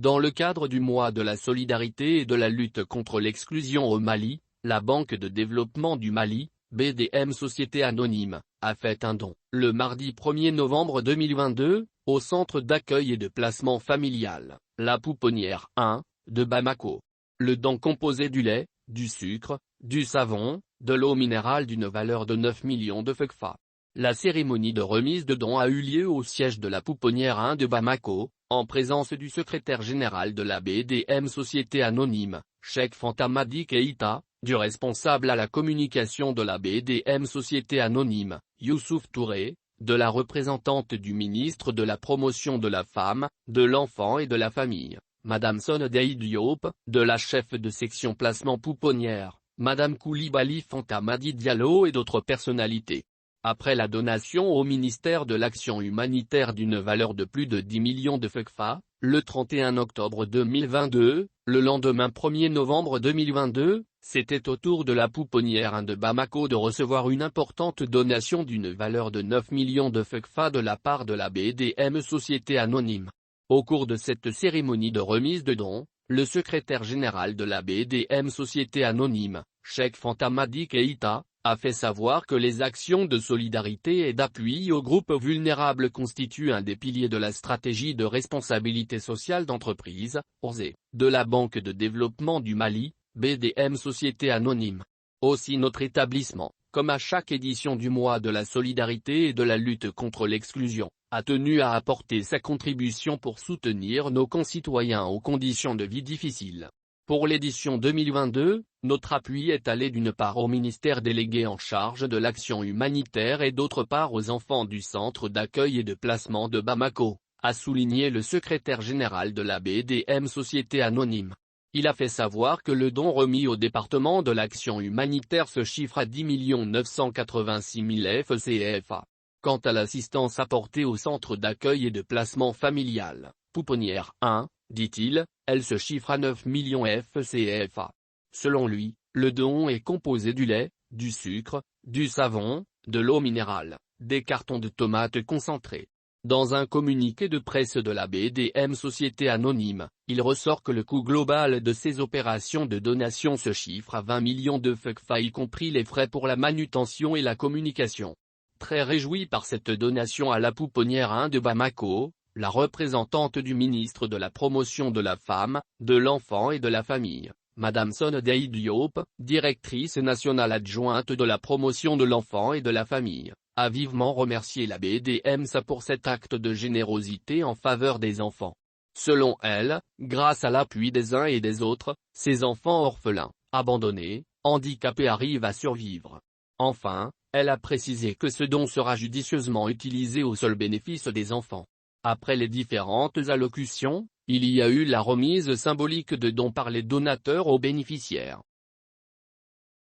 Dans le cadre du mois de la solidarité et de la lutte contre l'exclusion au Mali, la Banque de développement du Mali, BDM Société Anonyme, a fait un don, le mardi 1er novembre 2022, au centre d'accueil et de placement familial, La Pouponnière 1, de Bamako. Le don composait du lait, du sucre, du savon, de l'eau minérale d'une valeur de 9 millions de CFA. La cérémonie de remise de dons a eu lieu au siège de La Pouponnière 1 de Bamako, en présence du secrétaire général de la BDM Société Anonyme, Cheikh Fanta Madi Keïta, du responsable à la communication de la BDM Société Anonyme, Youssouf Touré, de la représentante du ministre de la Promotion de la Femme, de l'Enfant et de la Famille, Madame Sonedei Diop, de la chef de section placement pouponnière, Madame Koulibaly Fanta Madi Diallo et d'autres personnalités. Après la donation au ministère de l'Action humanitaire d'une valeur de plus de 10 millions de CFA, le 31 octobre 2022, le lendemain 1er novembre 2022, c'était au tour de La Pouponnière 1 de Bamako de recevoir une importante donation d'une valeur de 9 millions de CFA de la part de la BDM Société Anonyme. Au cours de cette cérémonie de remise de dons, le secrétaire général de la BDM Société Anonyme, Cheikh Fanta Madi Keïta, a fait savoir que les actions de solidarité et d'appui aux groupes vulnérables constituent un des piliers de la stratégie de responsabilité sociale d'entreprise, ORSE, de la Banque de développement du Mali, BDM Société Anonyme. Aussi notre établissement, comme à chaque édition du mois de la solidarité et de la lutte contre l'exclusion, a tenu à apporter sa contribution pour soutenir nos concitoyens aux conditions de vie difficiles. Pour l'édition 2022, notre appui est allé d'une part au ministère délégué en charge de l'action humanitaire et d'autre part aux enfants du centre d'accueil et de placement de Bamako, a souligné le secrétaire général de la BDM Société Anonyme. Il a fait savoir que le don remis au département de l'action humanitaire se chiffre à 10 986 000 FCFA. Quant à l'assistance apportée au centre d'accueil et de placement familial, Pouponnière 1, dit-il, elle se chiffre à 9 millions FCFA. Selon lui, le don est composé du lait, du sucre, du savon, de l'eau minérale, des cartons de tomates concentrés. Dans un communiqué de presse de la BDM Société Anonyme, il ressort que le coût global de ces opérations de donation se chiffre à 20 millions de CFA y compris les frais pour la manutention et la communication. Très réjoui par cette donation à La Pouponnière 1 de Bamako, la représentante du ministre de la Promotion de la Femme, de l'Enfant et de la Famille, Madame Sonedei Diop, directrice nationale adjointe de la promotion de l'enfant et de la famille, a vivement remercié la BDMSA pour cet acte de générosité en faveur des enfants. Selon elle, grâce à l'appui des uns et des autres, ces enfants orphelins, abandonnés, handicapés arrivent à survivre. Enfin, elle a précisé que ce don sera judicieusement utilisé au seul bénéfice des enfants. Après les différentes allocutions, il y a eu la remise symbolique de dons par les donateurs aux bénéficiaires.